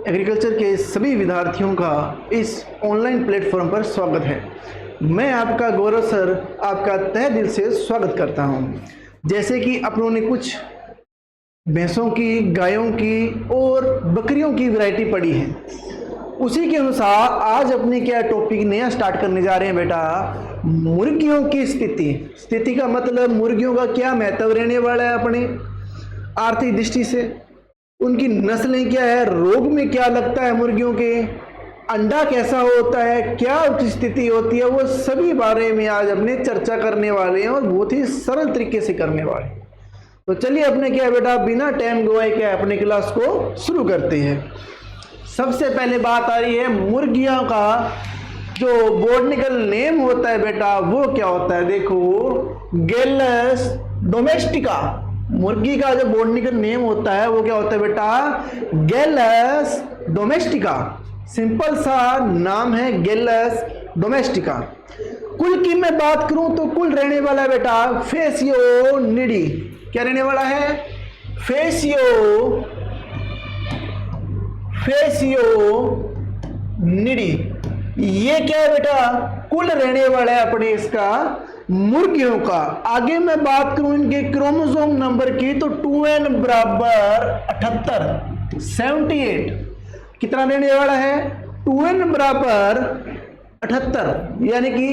Agriculture के सभी विद्यार्थियों का इस ऑनलाइन प्लेटफॉर्म पर स्वागत है। मैं आपका गौरव सर आपका तहे दिल से स्वागत करता हूं। जैसे कि अपनों ने कुछ भैंसों की, गायों की और बकरियों की वैरायटी पढ़ी है, उसी के अनुसार आज अपने क्या टॉपिक नया स्टार्ट करने जा रहे हैं बेटा, मुर्गियों की स्थिति का मतलब मुर्गियों का क्या महत्व रहने वाला है अपने आर्थिक दृष्टि से, उनकी नस्लें क्या है, रोग में क्या लगता है मुर्गियों के, अंडा कैसा होता है, क्या उसकी स्थिति होती है, वो सभी बारे में आज अपने चर्चा करने वाले हैं और बहुत ही सरल तरीके से करने वाले हैं। तो चलिए अपने क्या बेटा बिना टाइम गवाए क्या अपने क्लास को शुरू करते हैं। सबसे पहले बात आ रही है मुर्गियों का जो बॉटनिकल नेम होता है बेटा, वो क्या होता है। देखो, गैलस डोमेस्टिका, मुर्गी का जो बॉटनिकल नेम होता है वो क्या होता है बेटा, गैलस डोमेस्टिका। सिंपल सा नाम है गैलस डोमेस्टिका। कुल की मैं बात करूं तो कुल रहने वाला है बेटा फेसियोनिडी। क्या रहने वाला है, फेसियोनिडी। ये क्या है बेटा, कुल रहने वाला है अपने इसका मुर्गियों का। आगे मैं बात करूं इनके क्रोमोसोम नंबर की तो 2n बराबर 78 78 कितना रहने वाला है, 2n बराबर 78 यानी कि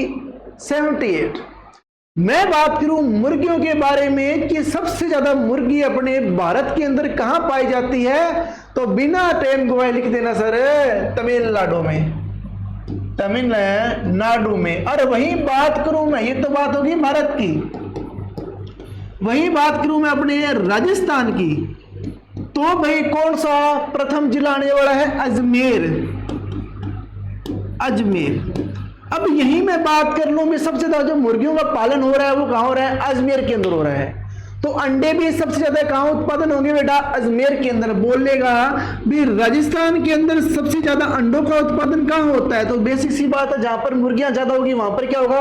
78। मैं बात करूं मुर्गियों के बारे में कि सबसे ज्यादा मुर्गी अपने भारत के अंदर कहां पाई जाती है, तो बिना टाइम गवाए लिख देना सर, तमिलनाडु में, तमिलनाडु में। और वही बात करूं मैं, ये तो बात होगी भारत की, वही बात करूं मैं अपने राजस्थान की, तो भाई कौन सा प्रथम जिला आने वाला है, अजमेर। अब यही मैं बात कर लूं, मैं सबसे ज्यादा जो मुर्गियों का पालन हो रहा है वो कहां हो रहा है, अजमेर के अंदर हो रहा है। तो अंडे भी सबसे ज्यादा कहां उत्पादन होंगे बेटा, अजमेर के अंदर। बोलेगा भी राजस्थान के अंदर सबसे ज्यादा अंडों का उत्पादन कहां होता है, तो बेसिक सी बात है, जहां पर मुर्गियां ज्यादा होगी वहां पर क्या होगा,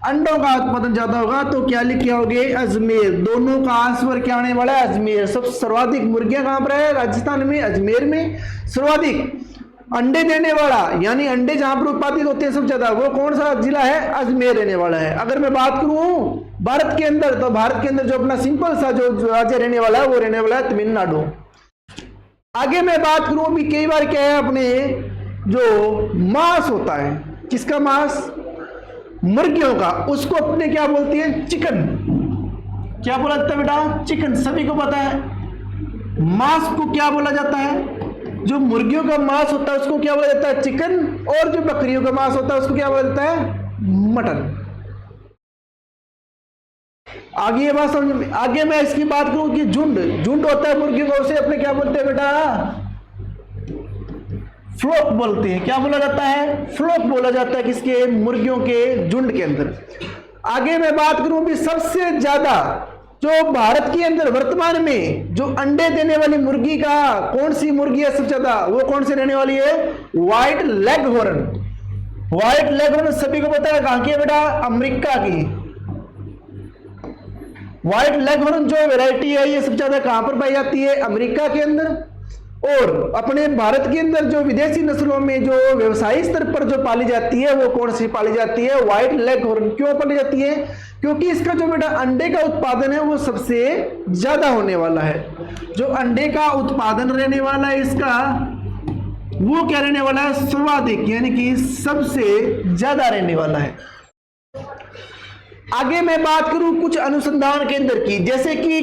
अंडों का उत्पादन ज्यादा होगा। तो क्या लिखे होगे, अजमेर। दोनों का आंसर क्या आने वाला है, अजमेर। सब सर्वाधिक मुर्गियां कहां पर है, राजस्थान में, अजमेर में। सर्वाधिक अंडे देने वाला यानी अंडे जहां पर उत्पादित होते हैं सबसे ज्यादा, वो कौन सा जिला है, अजमेर रहने वाला है। अगर मैं बात करूं भारत के अंदर, तो भारत के अंदर जो अपना सिंपल सा जो राज्य रहने वाला है वो रहने वाला है तमिलनाडु। आगे मैं बात करूं भी कई बार क्या है, अपने जो मांस होता है, किसका मांस, मुर्गियों का, उसको अपने क्या बोलते हैं, चिकन। क्या बोला जाता है बेटा, चिकन। सभी को पता है मांस को क्या बोला जाता है, जो मुर्गियों का मांस होता है उसको क्या बोला जाता है, चिकन। और जो बकरियों का मांस होता है उसको क्या बोला जाता है, मटन। आगे ये बात समझ में। आगे मैं इसकी बात करूं कि झुंड होता है मुर्गियों का, उसे अपने क्या बोलते हैं बेटा, फ्लॉक बोलते हैं। क्या बोला जाता है, फ्लॉक बोला जाता है किसके, मुर्गियों के झुंड के अंदर। आगे मैं बात करूं भी सबसे ज्यादा जो भारत के अंदर वर्तमान में जो अंडे देने वाली मुर्गी का कौन सी मुर्गी है सबसे ज्यादा, वो कौन सी रहने वाली है, white leg horn. White leg horn सभी को पता है कहां की है बेटा, अमेरिका की। व्हाइट लेग हॉर्न जो वैरायटी है ये सबसे ज्यादा कहां पर पाई जाती है, अमेरिका के अंदर। और अपने भारत के अंदर जो विदेशी नस्लों में जो व्यवसायिक स्तर पर जो पाली जाती है वो कौन सी पाली जाती है, व्हाइट लेग हॉर्न। क्यों पाली जाती है, क्योंकि इसका जो बेटा अंडे का उत्पादन है वो सबसे ज्यादा होने वाला है। जो अंडे का उत्पादन रहने वाला है इसका, वो क्या रहने वाला है, सर्वाधिक यानी कि सबसे ज्यादा रहने वाला है। आगे मैं बात करूं कुछ अनुसंधान केंद्र की, जैसे कि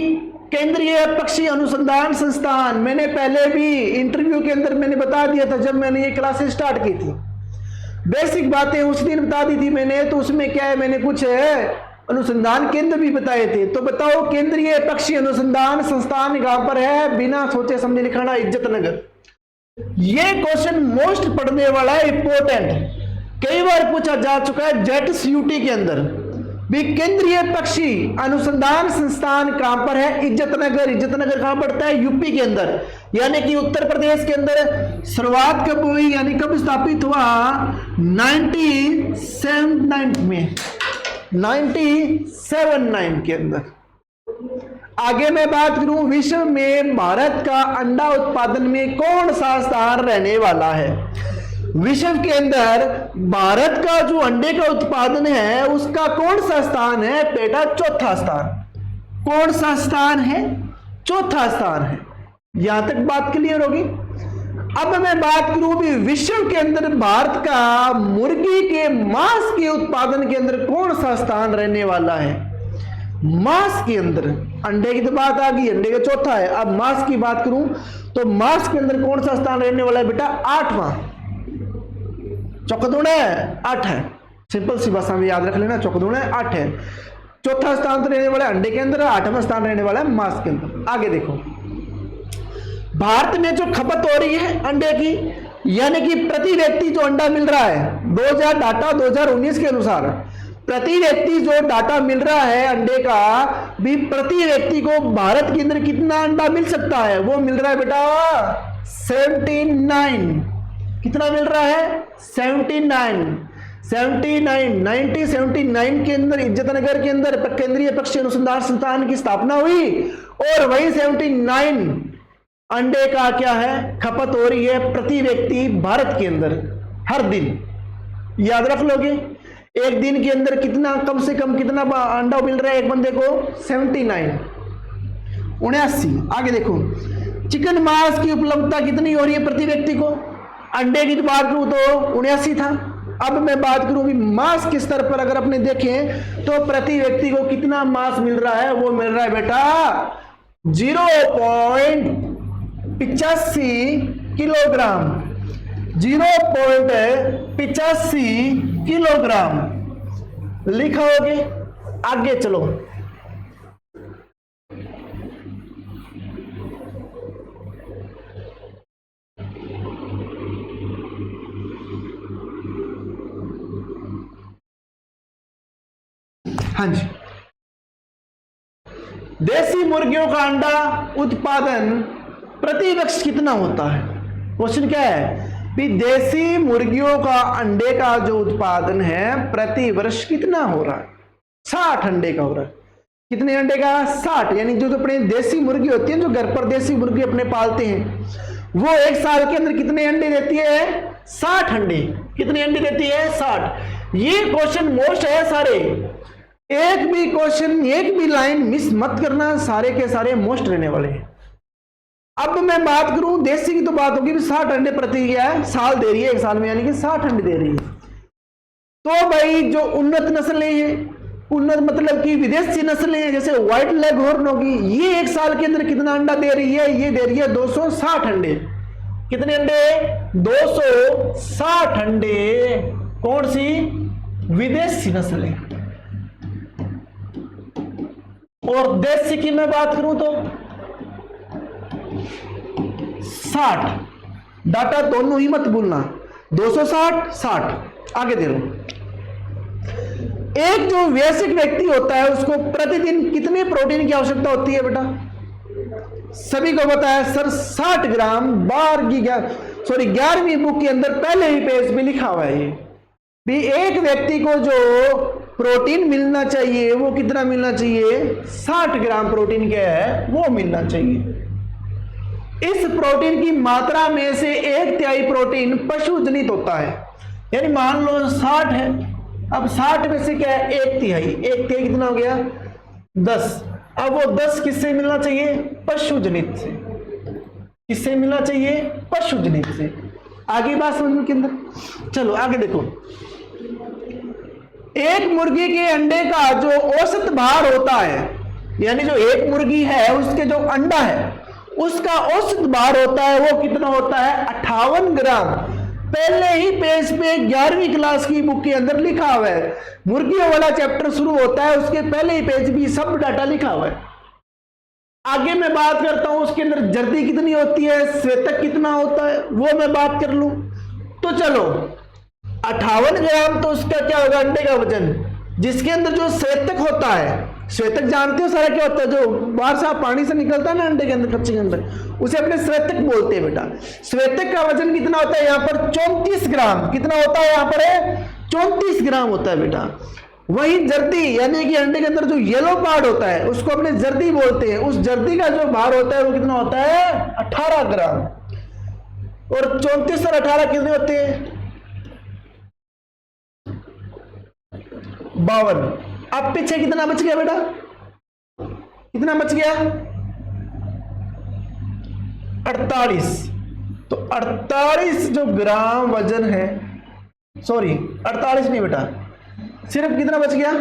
केंद्रीय पक्षी अनुसंधान संस्थान। मैंने पहले भी इंटरव्यू के अंदर मैंने बता दिया था, जब मैंने ये क्लासेस स्टार्ट की थी, बेसिक बातें उस दिन बता दी थी मैंने। तो उसमें क्या है, मैंने कुछ अनुसंधान केंद्र भी बताए थे। तो बताओ केंद्रीय पक्षी अनुसंधान संस्थान कहां पर है, बिना सोचे समझे लिखना, इज्जतनगर। ये क्वेश्चन मोस्ट पढ़ने वाला है, इंपॉर्टेंट, कई बार पूछा जा चुका है जेट सीयूटी के अंदर भी। केंद्रीय पक्षी अनुसंधान संस्थान कहां पर है, इज्जतनगर। इज्जतनगर कहां पड़ता है, यूपी के अंदर, यानी कि उत्तर प्रदेश के अंदर। शुरुआत कब हुई, यानी कब स्थापित हुआ, 1979 में, 1979 के अंदर। आगे मैं बात करूं, विश्व में भारत का अंडा उत्पादन में कौन सा स्थान रहने वाला है? विश्व के अंदर भारत का जो अंडे का उत्पादन है उसका कौन सा स्थान है बेटा? चौथा स्थान। कौन सा स्थान है? चौथा स्थान है। यहां तक बात क्लियर होगी। अब मैं बात करूं भी विश्व के अंदर भारत का मुर्गी के मांस के उत्पादन के अंदर कौन सा स्थान रहने वाला है? मांस के अंदर, अंडे की तो बात आ गई, अंडे का चौथा है। अब मांस की बात करूं तो मांस के अंदर कौन सा स्थान रहने वाला है बेटा? 8वां। चौकदुण है 8 है, सिंपल सी भाषा में याद रख लेना, चौकदुण है 8 है। चौथा स्थान तो रहने वाला है अंडे के अंदर, 8वां स्थान रहने वाला है मांस के अंदर। आगे देखो, भारत में जो खपत हो रही है अंडे की, यानी कि प्रति व्यक्ति जो अंडा मिल रहा है 2019 के अनुसार प्रति व्यक्ति जो डाटा मिल रहा है अंडे का भी, प्रति व्यक्ति को भारत के अंदर कितना अंडा मिल सकता है? वो मिल रहा है बेटा 79। कितना मिल रहा है? 79 के अंदर इज्जतनगर के अंदर केंद्रीय पक्षी अनुसंधान संस्थान की स्थापना हुई और वही 79 अंडे का क्या है खपत हो रही है प्रति व्यक्ति भारत के अंदर हर दिन। याद रख लोगे, एक दिन के अंदर कितना, कम से कम कितना अंडा मिल रहा है एक बंदे को? 79। आगे देखो, चिकन मांस की उपलब्धता कितनी हो रही है प्रति व्यक्ति को? अंडे की बात करूं तो 79 था। अब मैं बात करूं कि मांस के स्तर पर अगर अपने देखें तो प्रति व्यक्ति को कितना मांस मिल रहा है? वो मिल रहा है बेटा 0.85 किलोग्राम। 0.85 किलोग्राम लिखा होगे। आगे चलो, हाँ जी, देसी मुर्गियों का अंडा उत्पादन प्रति वर्ष कितना होता है? क्वेश्चन क्या है भी देसी मुर्गियों का अंडे का जो उत्पादन है प्रति वर्ष कितना हो रहा है? 60 अंडे का हो रहा है। कितने अंडे का? 60। यानी जो अपने देसी मुर्गी होती है, जो घर पर देसी मुर्गी अपने पालते हैं, वो एक साल के अंदर कितने अंडे देती है? 60 अंडे। कितने अंडे देती है? 60। ये क्वेश्चन मोस्ट है सारे, एक भी क्वेश्चन, एक भी लाइन मिस मत करना, सारे के सारे मोस्ट रहने वाले हैं। अब मैं बात करूं देसी की तो बात होगी 60 अंडे प्रति क्या है साल दे रही है, एक साल में, यानी कि 60 अंडे दे रही है। तो भाई जो उन्नत नस्लें हैं, उन्नत मतलब कि विदेशी नस्लें हैं, जैसे व्हाइट लेग हॉर्न होगी, ये एक साल के अंदर कितना अंडा दे रही है? ये दे रही है 260 अंडे। कितने अंडे? 260 अंडे। कौन सी? विदेशी नस्लें। और देशी की मैं बात करूं तो 60। डाटा दोनों ही मत भूलना, 260 60। आगे दे लो, एक जो वयस्क व्यक्ति होता है उसको प्रतिदिन कितने प्रोटीन की आवश्यकता होती है बेटा? सभी को पता है सर, 60 ग्राम। 11वीं बुक के अंदर पहले ही पेज पे लिखा हुआ है ये भी, एक व्यक्ति को जो प्रोटीन मिलना चाहिए वो कितना मिलना चाहिए? 60 ग्राम प्रोटीन क्या है वो मिलना चाहिए। इस प्रोटीन की मात्रा में से 1/3 प्रोटीन पशु जनित होता है, यानी मान लो 60 है, अब 60 में से क्या है? 1/3। 1/3 कितना हो गया? 10। अब वो 10 किससे मिलना चाहिए? पशु जनित से। किससे मिलना चाहिए? पशु जनित से। आगे बात समझ में के अंदर, चलो आगे देखो, एक मुर्गी के अंडे का जो औसत भार होता है, यानी जो एक मुर्गी है उसके जो अंडा है उसका औसत भार होता है वो कितना होता है? 58 ग्राम। पहले ही पेज पे 11वीं क्लास की बुक के अंदर लिखा हुआ है, मुर्गियों वाला चैप्टर शुरू होता है उसके पहले ही पेज भी सब डाटा लिखा हुआ है। आगे मैं बात करता हूं उसके अंदर जर्दी कितनी होती है, श्वेतक कितना होता है, वो मैं बात कर लूं तो चलो 58 ग्राम तो उसका क्या होगा? अंडे का वजन, जिसके अंदर जो श्वेतक होता है, श्वेतक जानते हो सारा क्या होता है? जो बाहर से पानी से निकलता है ना अंडे के अंदर, कच्चे के अंदर, उसे अपने श्वेतक बोलते हैं बेटा। श्वेतक का वजन कितना होता है यहाँ पर? 34 ग्राम। कितना होता है यहाँ पर? 34 ग्राम होता है बेटा। वही जर्दी यानी कि अंडे के अंदर जो येलो पार्ट होता है उसको अपने जर्दी बोलते हैं। उस जर्दी का जो भार होता है वो कितना होता है 18 ग्राम। और 34 और 18 कितने होते हैं 52। अब पीछे कितना बच गया बेटा, कितना बच गया 48। तो 48 जो ग्राम वजन है, सॉरी 48 नहीं बेटा, सिर्फ कितना बच गया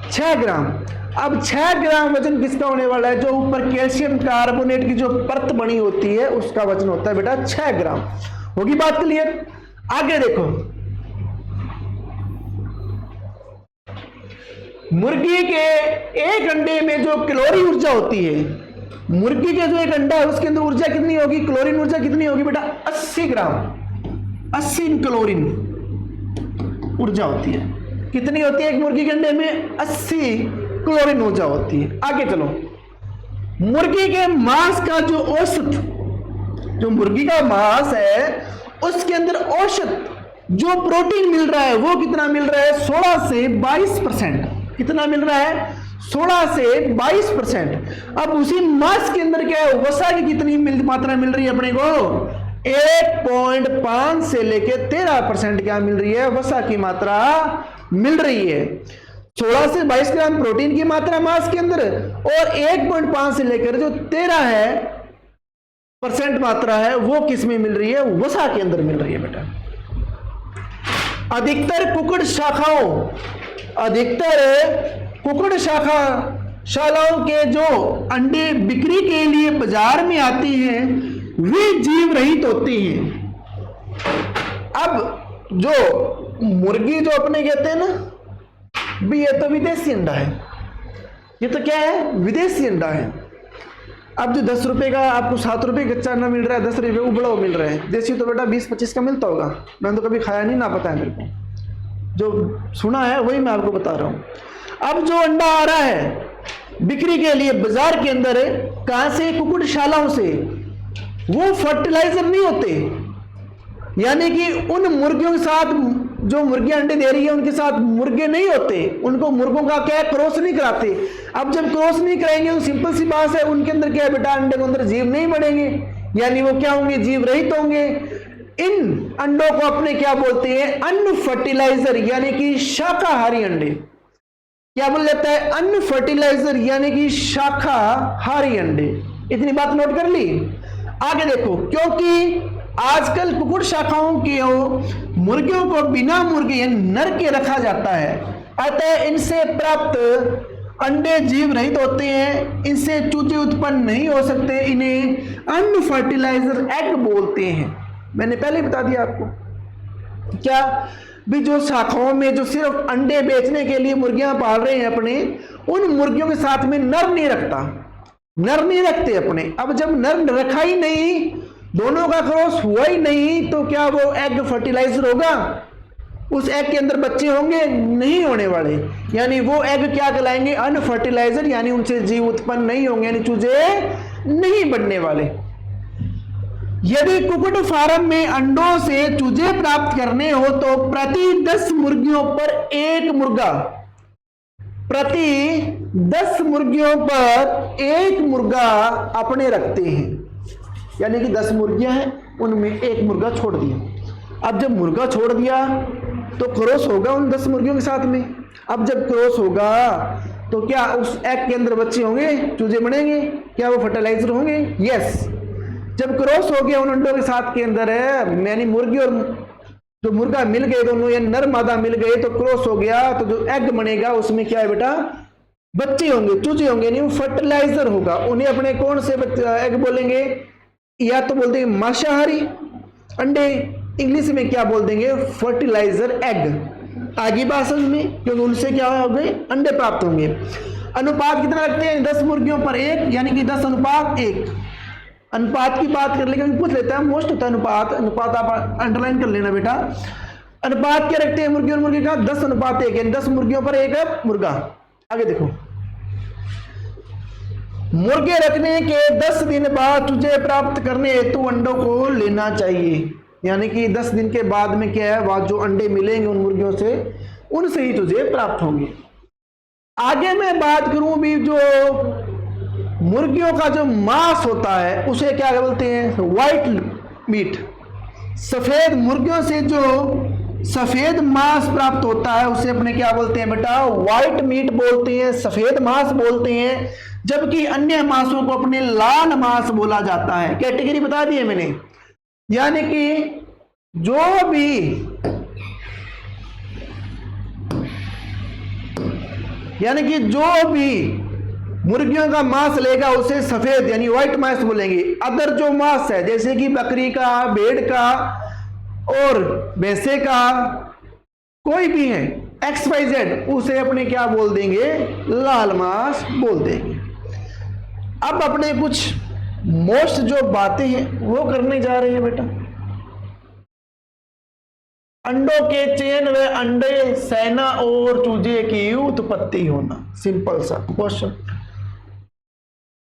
6 ग्राम। अब 6 ग्राम वजन किसका होने वाला है, जो ऊपर कैल्शियम कार्बोनेट की जो परत बनी होती है उसका वजन होता है बेटा 6 ग्राम। होगी बात क्लियर। आगे देखो, मुर्गी के एक अंडे में जो कैलोरी ऊर्जा होती है, मुर्गी के जो एक अंडा है उसके अंदर ऊर्जा कितनी होगी, क्लोरीन ऊर्जा कितनी होगी बेटा 80 ग्राम। 80 क्लोरीन ऊर्जा होती है। कितनी होती है एक मुर्गी के अंडे में 80 क्लोरीन ऊर्जा होती है। आगे चलो, मुर्गी के मांस का जो औसत, जो मुर्गी का मांस है उसके अंदर औसत जो प्रोटीन मिल रहा है वो कितना मिल रहा है 16 से 22%। कितना मिल रहा है 16 से 22%। अब उसी मांस के अंदर क्या है, वसा की कितनी मात्रा मिल रही है अपने को 1.5 से लेके 13% क्या मिल रही है, वसा की मात्रा मिल रही है। 16 से 22 ग्राम प्रोटीन की मात्रा मांस के अंदर और 1.5 से लेकर जो 13% मात्रा है वो किस में मिल रही है, वसा के अंदर मिल रही है बेटा। अधिकतर कुक्कुट शालाओं के जो अंडे बिक्री के लिए बाजार में आते हैं वे जीव रहित होते हैं। अब जो मुर्गी जो अपने कहते हैं ना भी, ये तो विदेशी अंडा है, ये तो क्या है विदेशी अंडा है। अब जो 10 रुपए का आपको 7 रुपए कच्चा अंडा मिल रहा है, 10 रुपए उबला हुआ मिल रहा है, देसी तो बेटा 20-25 का मिलता होगा। मैंने तो कभी खाया नहीं, ना पता है मेरे को, जो सुना है वही मैं आपको बता रहा हूं। अब जो अंडा आ रहा है बिक्री के लिए बाजार के अंदर, कहां से, कुक्कुटशालाओं से, वो फर्टिलाइजर नहीं होते, यानी कि उन मुर्गियों के साथ जो मुर्गियां अंडे दे रही है उनके साथ मुर्गे नहीं होते, उनको मुर्गों का क्या क्रॉस नहीं कराते। अब जब क्रॉस नहीं कराएंगे तो सिंपल सी बात है उनके अंदर क्या है बेटा, अंडे के अंदर जीव नहीं बढ़ेंगे, यानी वो क्या होंगे, जीव रहित होंगे। इन अंडों को अपने क्या बोलते हैं, अन फर्टिलाइजर यानी कि शाकाहारी अंडे। क्या बोल जाता है, अन फर्टिलाइजर यानी कि शाकाहारी अंडे। इतनी बात नोट कर ली। आगे देखो, क्योंकि आजकल कुक्कुट शाखाओं की मुर्गियों को बिना मुर्गे नर के रखा जाता है, अतः इनसे प्राप्त अंडे जीव रहित होते हैं, इनसे चूजे उत्पन्न नहीं हो सकते, इन्हें अन फर्टिलाइजर एग बोलते हैं। मैंने पहले बता दिया आपको। क्या भी जो शाखाओं में जो सिर्फ अंडे बेचने के लिए मुर्गियां पाल रहे हैं अपने, उन मुर्गियों के साथ में नर नहीं रखता, नर नहीं रखते अपने। अब जब नर रखा ही नहीं, दोनों का क्रॉस हुआ ही नहीं, तो क्या वो एग फर्टिलाइजर होगा, उस एग के अंदर बच्चे होंगे, नहीं होने वाले। यानी वो एग क्या कहलाएंगे, अनफर्टिलाइजर, यानी उनसे जीव उत्पन्न नहीं होंगे, यानी चूजे नहीं बनने वाले। यदि कुक्कुट फार्म में अंडों से चूजे प्राप्त करने हो तो प्रति 10 मुर्गियों पर एक मुर्गा, प्रति 10 मुर्गियों पर एक मुर्गा अपने रखते हैं, यानी कि 10 मुर्गियां हैं उनमें एक मुर्गा छोड़ दिया। अब जब मुर्गा छोड़ दिया तो क्रॉस होगा उन 10 मुर्गियों के साथ में। अब जब क्रॉस होगा तो क्या उस एग के अंदर बच्चे होंगे, चूजे बनेंगे, क्या वो फर्टिलाइजर होंगे? यस। जब क्रॉस हो गया उन अंडों के साथ के अंदर है, यानी मुर्गी और जो मुर्गा मिल गए दोनों, या नर मादा मिल गए तो क्रॉस हो गया, तो जो एग बनेगा उसमें क्या है बेटा, बच्चे होंगे, चूजे होंगे, नहीं वो फर्टिलाइजर होगा। उन्हें अपने कौन से एग बोलेंगे, या तो बोल देंगे मांसाहारी अंडे, इंग्लिश में क्या बोल देंगे, फर्टिलाइजर एग। आगे बात समझ में, क्योंकि उनसे क्या होंगे, अंडे प्राप्त होंगे। अनुपात कितना रखते हैं, 10 मुर्गियों पर एक, यानी कि 10 अनुपात 1। अनुपात की बात कर लेंगे, पूछ लेते हैं, मोस्ट होता है अनुपात, अनुपात आप अंडरलाइन कर लेना बेटा। अनुपात क्या रखते हैं मुर्गी और मुर्गी का, 10 अनुपात 1, यानी 10 मुर्गियों पर एक मुर्गा। आगे देखो, मुर्गे रखने के 10 दिन बाद चूजे प्राप्त करने हेतु अंडों को लेना चाहिए, यानी कि 10 दिन के बाद में क्या है, वहां जो अंडे मिलेंगे उन मुर्गियों से उनसे ही तुझे प्राप्त होंगे। आगे मैं बात करूं भी, जो मुर्गियों का जो मांस होता है उसे क्या बोलते हैं? White meat. सफेद मुर्गियों से जो सफेद मांस प्राप्त होता है उसे अपने क्या बोलते हैं बेटा? व्हाइट मीट बोलते हैं, सफेद मांस बोलते हैं। जबकि अन्य मांसों को अपने लाल मांस बोला जाता है। कैटेगरी बता दी है मैंने। यानी कि जो भी मुर्गियों का मांस लेगा उसे सफेद यानी व्हाइट मांस बोलेंगे। अदर जो मांस है जैसे कि बकरी का, भेड़ का और भैंसे का, कोई भी है XYZ, उसे अपने क्या बोल देंगे? लाल मांस बोल देंगे। अब अपने कुछ मोस्ट जो बातें हैं वो करने जा रहे हैं बेटा। अंडों के चयन व अंडे सेना और चूजे की उत्पत्ति होना। सिंपल सा क्वेश्चन,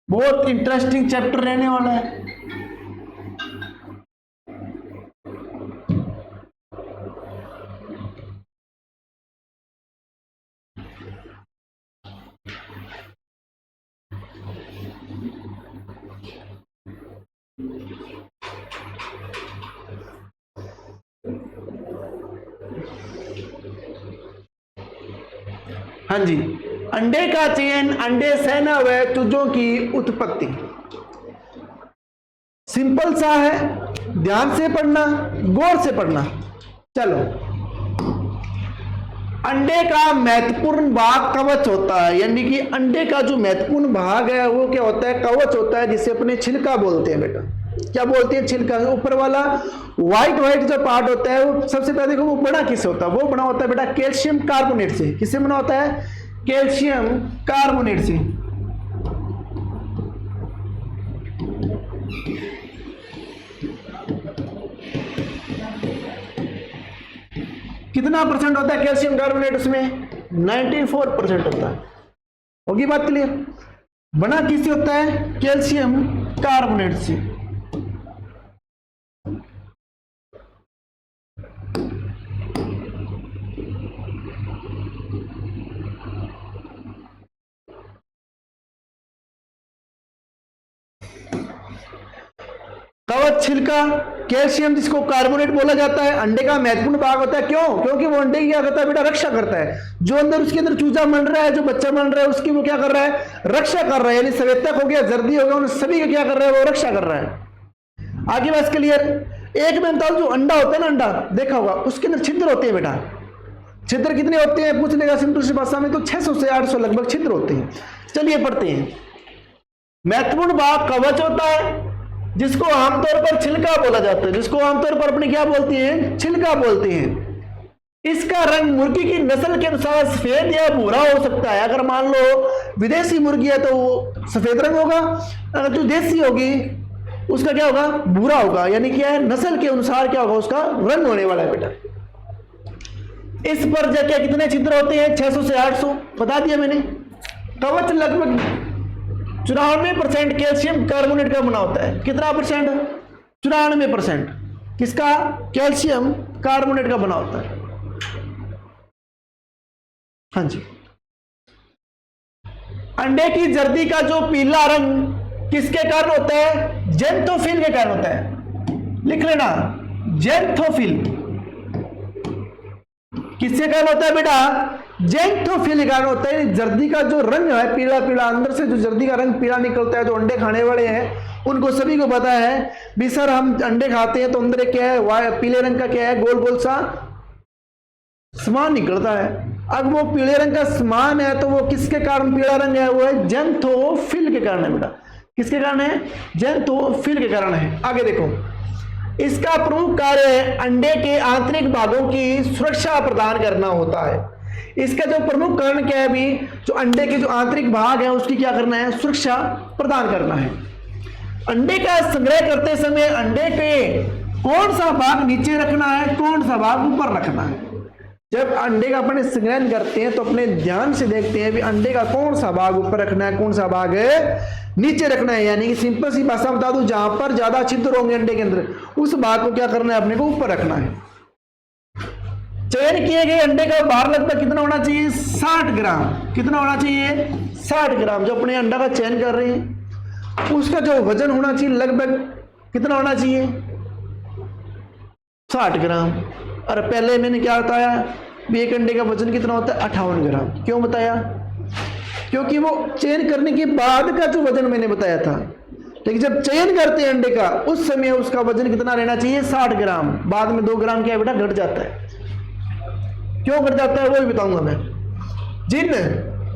बहुत इंटरेस्टिंग चैप्टर रहने वाला है। हाँ जी, अंडे का चयन, अंडे सेना व चूजों की उत्पत्ति। सिंपल सा है, ध्यान से पढ़ना, गौर से पढ़ना। चलो, अंडे का महत्वपूर्ण भाग कवच होता है। यानी कि अंडे का जो महत्वपूर्ण भाग है वो क्या होता है? कवच होता है, जिसे अपने छिलका बोलते हैं बेटा। क्या बोलते हैं? छिलका। ऊपर वाला व्हाइट जो पार्ट होता है वो सबसे पहले देखो वो बना किससे होता है? वो बना होता है बेटा कैल्शियम कार्बोनेट से। किससे बना होता है? कैल्शियम कार्बोनेट से। कितना परसेंट होता है कैल्शियम कार्बोनेट उसमें? 94% होता है। होगी बात क्लियर? बना किससे होता है? कैल्शियम कार्बोनेट से। कवच, छिलका, कैल्शियम जिसको कार्बोनेट बोला जाता है, अंडे का महत्वपूर्ण भाग होता है। क्यों? क्योंकि वो अंडे की क्या करता है बेटा? रक्षा करता है। जो अंदर उसके अंदर चूजा बन रहा है, जो बच्चा बन रहा है, उसकी वो क्या कर रहा है? रक्षा कर रहा है। यानी सवेतक हो गया, जर्दी हो गया, उन सभी का क्या कर रहा है? वो रक्षा कर रहा है। आगे बात क्लियर? एक में बताओ, जो अंडा होता है ना, अंडा देखा होगा, उसके अंदर छिद्र होते हैं बेटा। छिद्र कितने होते हैं? पूछ लेगा सिंपल सी भाषा में तो 600 से 800 लगभग छिद्र होते हैं। चलिए पढ़ते हैं। महत्वपूर्ण भाग कवच होता है, जिसको आमतौर पर छिलका बोला जाता है। जिसको आमतौर पर अपने क्या बोलते हैं? छिलका बोलते हैं। इसका रंग मुर्गी की नस्ल के अनुसार सफेद या भूरा हो सकता है। अगर मान लो विदेशी मुर्गी है तो वो सफेद रंग होगा, अगर जो देसी होगी उसका क्या होगा? भूरा होगा। यानी क्या है? नस्ल के अनुसार क्या होगा? उसका रंग होने वाला है बेटा। इस पर क्या कितने छिद्र होते हैं? 600 से 800 बता दिया मैंने। कवच लगभग 94% कैल्शियम कार्बोनेट का बना होता है। कितना परसेंट? 94%। किसका? कैल्शियम कार्बोनेट का बना होता है। हाँ जी। अंडे की जर्दी का जो पीला रंग किसके कारण होता है? जेंथोफिल के कारण होता है। लिख लेना, जेंथोफिल। किसके कारण होता है बेटा? जेंथोफिल के कारण होता है। जर्दी का जो रंग है पीला पीला, अंदर से जो जर्दी का रंग पीला निकलता है, जो अंडे खाने वाले हैं उनको सभी को पता है भी सर हम अंडे खाते हैं तो अंदर क्या है? पीले रंग का क्या है? गोल गोल सा समान निकलता है। अब वो पीले रंग का समान है तो वो किसके कारण पीला रंग है? वो है जेंथोफिल के कारण है बेटा। किसके कारण है? जेंथोफिल के कारण है। आगे देखो, इसका प्रमुख कार्य अंडे के आंतरिक भागों की सुरक्षा प्रदान करना होता है। इसका जो प्रमुख कारण क्या है? अभी जो अंडे के जो आंतरिक भाग है उसकी क्या करना है? सुरक्षा प्रदान करना है। अंडे का संग्रह करते समय अंडे के कौन सा भाग नीचे रखना है, कौन सा भाग ऊपर रखना है? जब अंडे का अपने संग्रहण करते हैं तो अपने ध्यान से देखते हैं भी अंडे का कौन सा भाग ऊपर रखना है, कौन सा भाग नीचे रखना है। यानी कि सिंपल सी भाषा बता दूं, जहां पर ज्यादा छिद्र होंगे अंडे के अंदर उस भाग को क्या करना है? अपने को ऊपर रखना है। चलिए चयन किए गए अंडे का भार लगभग कितना होना चाहिए? 60 ग्राम। कितना होना चाहिए? 60 ग्राम। जो अपने अंडा का चयन कर रहे हैं उसका जो वजन होना चाहिए लगभग कितना होना चाहिए? 60 ग्राम। और पहले मैंने क्या बताया भी एक अंडे का वजन कितना होता है? 58 ग्राम। क्यों बताया? क्योंकि वो चयन करने के बाद का जो वजन मैंने बताया था, लेकिन जब चयन करते हैं अंडे का उस समय उसका वजन कितना रहना चाहिए? 60 ग्राम। बाद में 2 ग्राम क्या बेटा घट जाता है। क्यों घट जाता है वो भी बताऊंगा मैं। जिन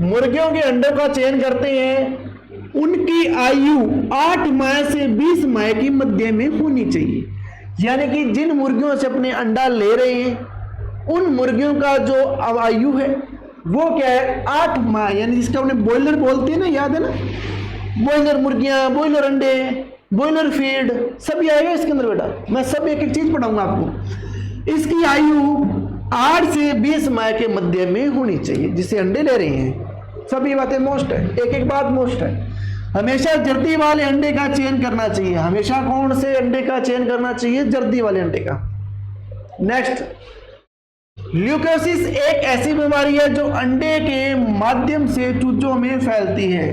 मुर्गियों के अंडों का चयन करते हैं उनकी आयु 8 माह से 20 माह की मध्य में होनी चाहिए। यानी कि जिन मुर्गियों से अपने अंडा ले रहे हैं उन मुर्गियों का जो आयु है वो क्या है? 8 माह। यानी जिसका उन्हें बॉयलर बोलते हैं ना, याद है ना? बॉयलर मुर्गियां, बॉयलर अंडे, बॉयलर फीड सभी आएगा इसके अंदर बेटा। मैं सब एक एक चीज पढ़ाऊंगा आपको। इसकी आयु 8 से 20 माह के मध्य में होनी चाहिए जिसे अंडे ले रहे हैं। सभी बातें मोस्ट है, एक एक बात मोस्ट है। हमेशा जर्दी वाले अंडे का चयन करना चाहिए। हमेशा कौन से अंडे का चयन करना चाहिए? जर्दी वाले अंडे का। नेक्स्ट, ल्यूकोसिस एक ऐसी बीमारी है जो अंडे के माध्यम से चूजों में फैलती है।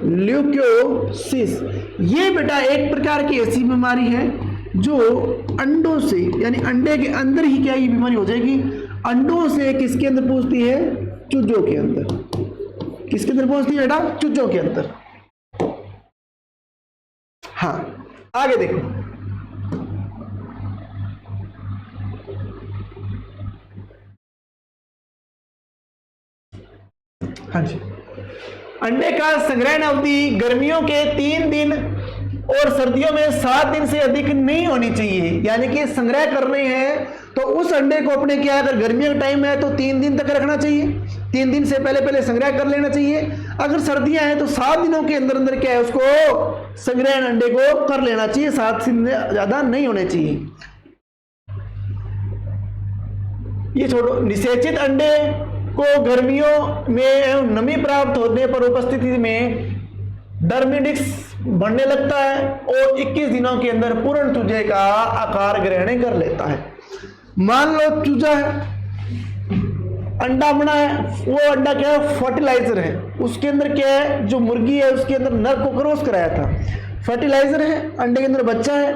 ल्यूकोसिस ये बेटा एक प्रकार की ऐसी बीमारी है जो अंडों से, यानी अंडे के अंदर ही क्या ये बीमारी हो जाएगी? अंडों से किसके अंदर पहुंचती है? चूजों के अंदर। किसके अंदर पहुंचती है बेटा? चूजों के अंदर। हाँ, आगे देखो। हाँ जी, अंडे का संग्रहण अवधि गर्मियों के 3 दिन और सर्दियों में 7 दिन से अधिक नहीं होनी चाहिए। यानी कि संग्रह करने हैं तो उस अंडे को अपने क्या, अगर गर्मियों का टाइम है तो 3 दिन तक रखना चाहिए। 3 दिन से पहले पहले संग्रह कर लेना चाहिए। अगर सर्दियां हैं तो 7 दिनों के अंदर अंदर क्या है उसको संग्रहण अंडे को कर लेना चाहिए। 7 दिन से ज्यादा नहीं होने चाहिए। ये छोड़ो, निषेचित अंडे को गर्मियों में नमी प्राप्त होने पर उपस्थिति में डर्मिडिक्स बढ़ने लगता है और 21 दिनों के अंदर पूर्ण चूजे का आकार ग्रहण कर लेता है। मान लो चूजा है, अंडा बना है, वो अंडा क्या है? फर्टिलाइजर है। उसके अंदर क्या है? जो मुर्गी है उसके अंदर नर को क्रॉस कराया था, फर्टिलाइजर है, अंडे के अंदर बच्चा है।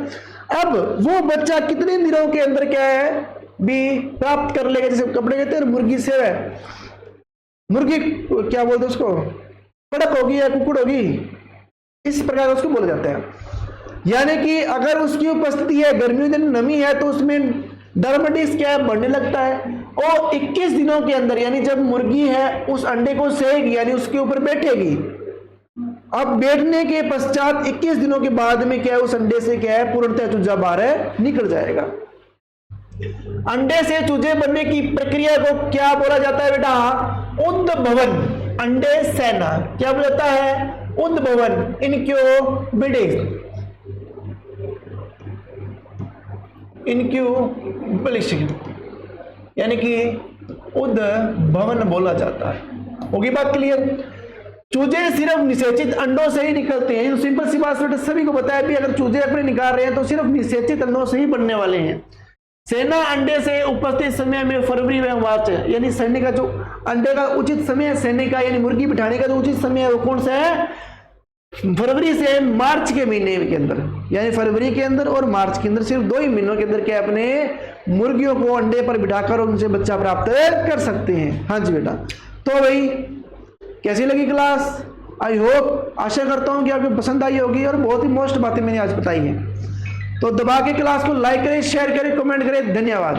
अब वो बच्चा कितने दिनों के अंदर क्या है भी प्राप्त कर लेगा? जैसे कपड़े कहते हैं मुर्गी से है, मुर्गी क्या बोलते हैं उसको? कड़क होगी या कुकुड़ होगी, इस प्रकार उसको बोला जाता है। यानी कि अगर उसकी उपस्थिति है, गर्मियों दिन नमी है, तो उसमें डर्मेटिक्स क्या है? बढ़ने लगता है और 21 दिनों के अंदर, यानी जब मुर्गी है उस अंडे को सेगी यानी उसके ऊपर बैठेगी। अब बैठने के पश्चात 21 दिनों के बाद में क्या है? उस अंडे से क्या है? पूर्णतः चूजा बाहर निकल जाएगा। अंडे से चूजे बनने की प्रक्रिया को क्या बोला जाता है बेटा? उद्भवन। अंडे सेना क्या बोला जाता है? उद्भवन, इनक्यूबेशन। इनक्यूबेशन यानी कि उद्भवन बोला जाता है। होगी बात क्लियर? चूजे सिर्फ निषेचित अंडों से ही निकलते हैं। सिंपल सी बात बेटा सभी को बताया भी, अगर चूजे अपने निकाल रहे हैं तो सिर्फ निषेचित अंडों से ही बनने वाले हैं। सेना अंडे से उपस्थित समय में फरवरी व मार्च, यानी सेने का जो अंडे का उचित समय है, सेने का यानी मुर्गी बिठाने का जो उचित समय है वो कौन सा है? फरवरी से मार्च के महीने के अंदर, यानी फरवरी के अंदर और मार्च के अंदर, सिर्फ 2 ही महीनों के अंदर क्या अपने मुर्गियों को अंडे पर बिठाकर उनसे बच्चा प्राप्त कर सकते हैं। हाँ जी बेटा, तो भाई कैसी लगी क्लास? आई होप, आशा करता हूं कि आपको पसंद आई होगी और बहुत ही मोस्ट बातें मैंने आज बताई हैं। तो दबा के क्लास को लाइक करें, शेयर करें, कमेंट करें। धन्यवाद।